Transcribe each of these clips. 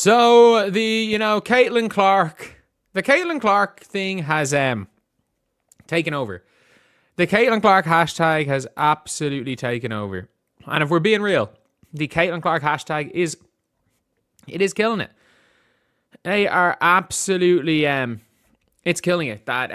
So Caitlin Clark, the Caitlin Clark thing has taken over. The Caitlin Clark hashtag has absolutely taken over. And if we're being real, the Caitlin Clark hashtag is killing it. They are absolutely it's killing it. That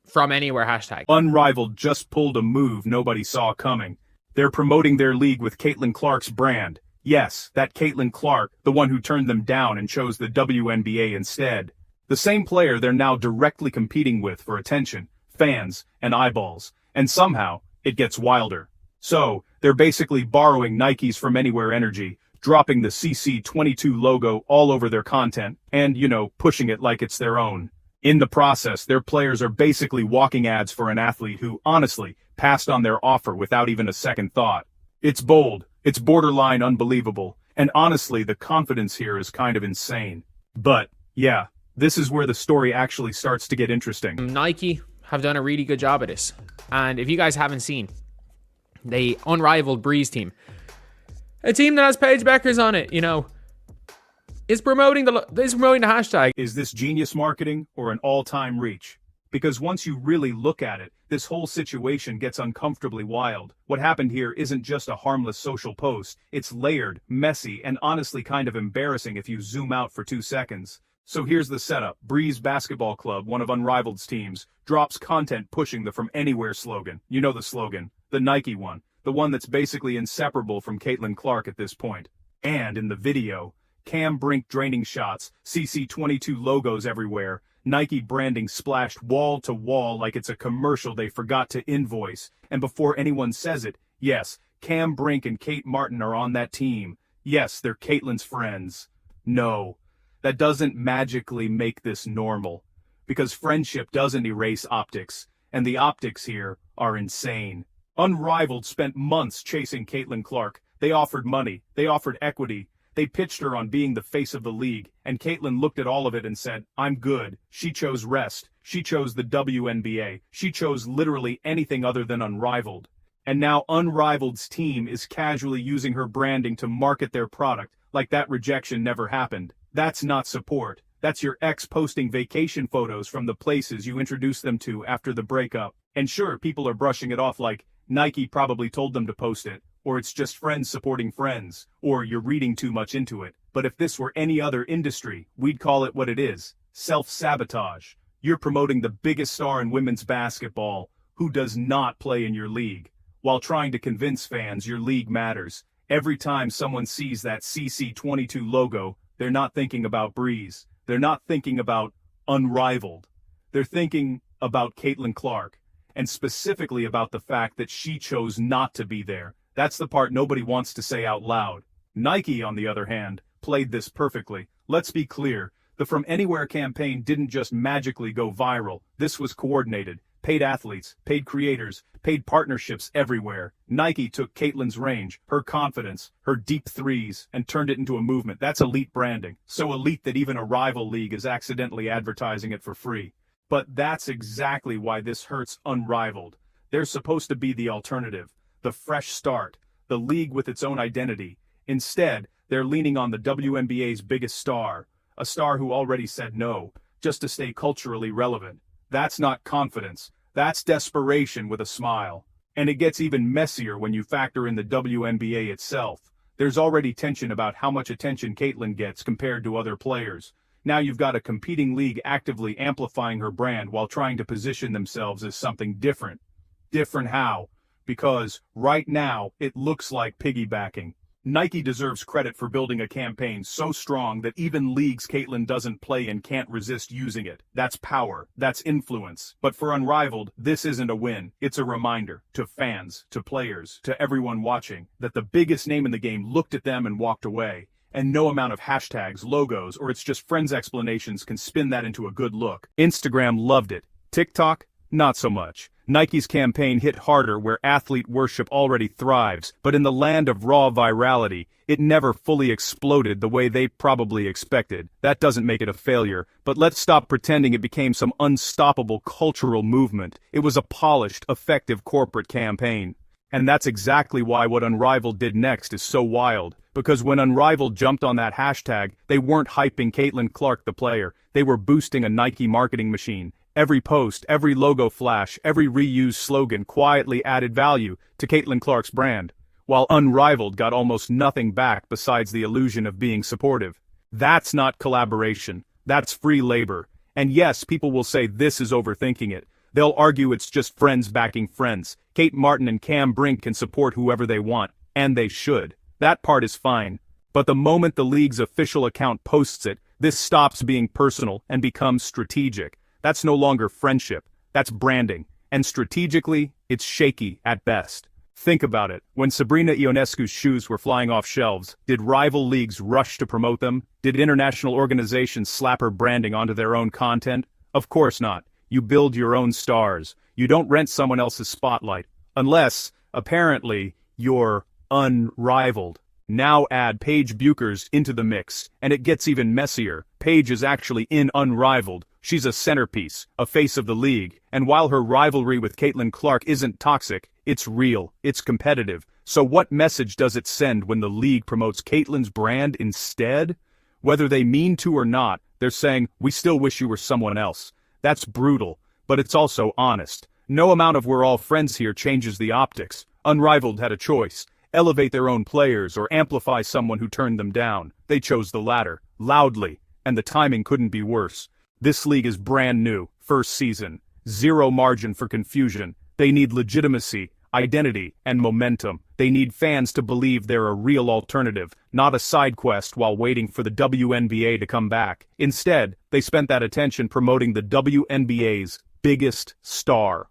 from anywhere hashtag. Unrivaled just pulled a move nobody saw coming. They're promoting their league with Caitlin Clark's brand. Yes, that Caitlin Clark, the one who turned them down and chose the WNBA instead. The same player they're now directly competing with for attention, fans, and eyeballs. And somehow, it gets wilder. So, they're basically borrowing Nike's From Anywhere energy, dropping the CC22 logo all over their content, and, pushing it like it's their own. In the process, their players are basically walking ads for an athlete who, honestly, passed on their offer without even a second thought. It's bold, it's borderline unbelievable, and honestly, the confidence here is kind of insane. But, yeah, this is where the story actually starts to get interesting. Nike have done a really good job at this. And if you guys haven't seen, the unrivaled Breeze team, a team that has Paige Beckers on it, is promoting the hashtag. Is this genius marketing or an all-time reach? Because once you really look at it, this whole situation gets uncomfortably wild. What happened here isn't just a harmless social post. It's layered, messy, and honestly kind of embarrassing if you zoom out for 2 seconds. So here's the setup. Breeze Basketball Club, one of Unrivaled's teams, drops content pushing the From Anywhere slogan. You know the slogan, the Nike one, the one that's basically inseparable from Caitlin Clark at this point. And in the video, Cam Brink draining shots, CC22 logos everywhere, Nike branding splashed wall to wall like it's a commercial they forgot to invoice. And before anyone says it, yes, Cam Brink and Kate Martin are on that team. Yes, they're Caitlin's friends. No, that doesn't magically make this normal. Because friendship doesn't erase optics, and the optics here are insane. Unrivaled spent months chasing Caitlin Clark. They offered money, they offered equity, they pitched her on being the face of the league, and Caitlin looked at all of it and said, I'm good. She chose rest. She chose the WNBA. She chose literally anything other than Unrivaled. And now Unrivaled's team is casually using her branding to market their product, like that rejection never happened. That's not support. That's your ex posting vacation photos from the places you introduced them to after the breakup. And sure, people are brushing it off like, Nike probably told them to post it, or it's just friends supporting friends, or you're reading too much into it. But if this were any other industry, we'd call it what it is, self-sabotage. You're promoting the biggest star in women's basketball, who does not play in your league, while trying to convince fans your league matters. Every time someone sees that CC22 logo, they're not thinking about Breeze. They're not thinking about Unrivaled. They're thinking about Caitlin Clark, and specifically about the fact that she chose not to be there. That's the part nobody wants to say out loud. Nike, on the other hand, played this perfectly. Let's be clear, the From Anywhere campaign didn't just magically go viral. This was coordinated. Paid athletes, paid creators, paid partnerships everywhere. Nike took Caitlin's range, her confidence, her deep threes, and turned it into a movement. That's elite branding. So elite that even a rival league is accidentally advertising it for free. But that's exactly why this hurts Unrivaled. They're supposed to be the alternative. The fresh start, the league with its own identity. Instead, they're leaning on the WNBA's biggest star, a star who already said no, just to stay culturally relevant. That's not confidence, that's desperation with a smile. And it gets even messier when you factor in the WNBA itself. There's already tension about how much attention Caitlin gets compared to other players. Now you've got a competing league actively amplifying her brand while trying to position themselves as something different. Different how? Because, right now, it looks like piggybacking. Nike deserves credit for building a campaign so strong that even leagues Caitlin doesn't play in can't resist using it. That's power. That's influence. But for Unrivaled, this isn't a win. It's a reminder, to fans, to players, to everyone watching, that the biggest name in the game looked at them and walked away. And no amount of hashtags, logos, or it's just friends explanations can spin that into a good look. Instagram loved it. TikTok? Not so much. Nike's campaign hit harder where athlete worship already thrives, but in the land of raw virality, it never fully exploded the way they probably expected. That doesn't make it a failure, but let's stop pretending it became some unstoppable cultural movement. It was a polished, effective corporate campaign. And that's exactly why what Unrivaled did next is so wild. Because when Unrivaled jumped on that hashtag, they weren't hyping Caitlin Clark the player, they were boosting a Nike marketing machine. Every post, every logo flash, every reused slogan quietly added value to Caitlin Clark's brand, while Unrivaled got almost nothing back besides the illusion of being supportive. That's not collaboration, that's free labor. And yes, people will say this is overthinking it. They'll argue it's just friends backing friends. Kate Martin and Cam Brink can support whoever they want, and they should. That part is fine. But the moment the league's official account posts it, this stops being personal and becomes strategic. That's no longer friendship, that's branding. And strategically, it's shaky at best. Think about it. When Sabrina Ionescu's shoes were flying off shelves, did rival leagues rush to promote them? Did international organizations slap her branding onto their own content? Of course not. You build your own stars. You don't rent someone else's spotlight. Unless, apparently, you're unrivaled. Now add Paige Buchers into the mix, and it gets even messier. Paige is actually in Unrivaled. She's a centerpiece, a face of the league, and while her rivalry with Caitlin Clark isn't toxic, it's real, it's competitive. So what message does it send when the league promotes Caitlin's brand instead? Whether they mean to or not, they're saying, we still wish you were someone else. That's brutal, but it's also honest. No amount of we're all friends here changes the optics. Unrivaled had a choice. Elevate their own players or amplify someone who turned them down. They chose the latter, loudly, and the timing couldn't be worse. This league is brand new, first season. Zero margin for confusion. They need legitimacy, identity, and momentum. They need fans to believe they're a real alternative, not a side quest while waiting for the WNBA to come back. Instead, they spent that attention promoting the WNBA's biggest star.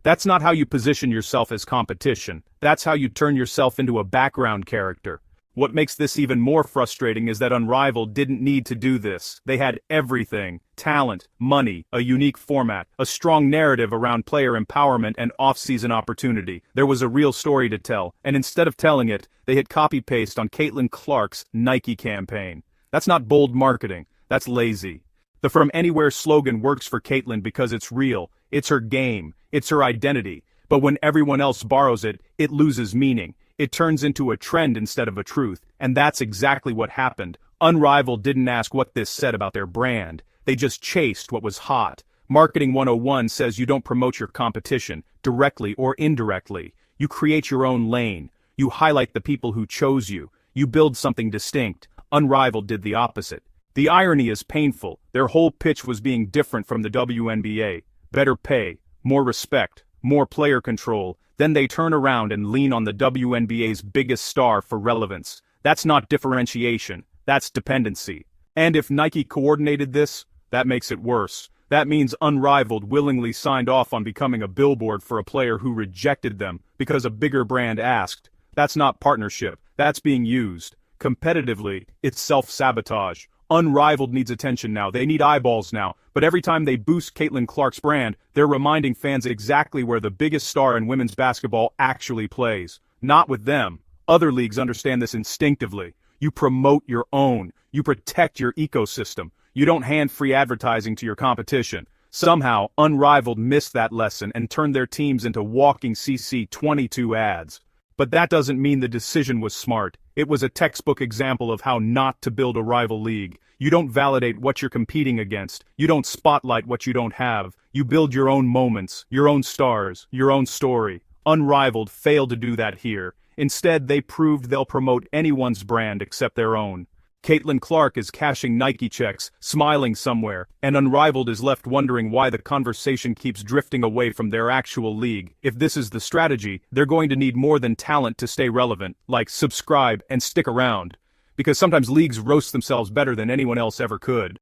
That's not how you position yourself as competition. That's how you turn yourself into a background character. What makes this even more frustrating is that Unrivaled didn't need to do this. They had everything: talent, money, a unique format, a strong narrative around player empowerment and off-season opportunity. There was a real story to tell, and instead of telling it, they hit copy-paste on Caitlin Clark's Nike campaign. That's not bold marketing, that's lazy. The From Anywhere slogan works for Caitlin because it's real, it's her game, it's her identity. But when everyone else borrows it, it loses meaning. It turns into a trend instead of a truth, and that's exactly what happened. Unrivaled didn't ask what this said about their brand. They just chased what was hot. Marketing 101 says you don't promote your competition, directly or indirectly. You create your own lane. You highlight the people who chose you. You build something distinct. Unrivaled did the opposite. The irony is painful. Their whole pitch was being different from the WNBA. Better pay, more respect, more player control. Then they turn around and lean on the WNBA's biggest star for relevance. That's not differentiation, that's dependency. And if Nike coordinated this, that makes it worse. That means Unrivaled willingly signed off on becoming a billboard for a player who rejected them because a bigger brand asked. That's not partnership, that's being used. Competitively, it's self-sabotage. Unrivaled needs attention now, they need eyeballs now, but every time they boost Caitlin Clark's brand, they're reminding fans exactly where the biggest star in women's basketball actually plays. Not with them. Other leagues understand this instinctively. You promote your own. You protect your ecosystem. You don't hand free advertising to your competition. Somehow, Unrivaled missed that lesson and turned their teams into walking CC22 ads. But that doesn't mean the decision was smart. It was a textbook example of how not to build a rival league. You don't validate what you're competing against. You don't spotlight what you don't have. You build your own moments, your own stars, your own story. Unrivaled failed to do that here. Instead, they proved they'll promote anyone's brand except their own. Caitlin Clark is cashing Nike checks, smiling somewhere, and Unrivaled is left wondering why the conversation keeps drifting away from their actual league. If this is the strategy, they're going to need more than talent to stay relevant, like subscribe and stick around. Because sometimes leagues roast themselves better than anyone else ever could.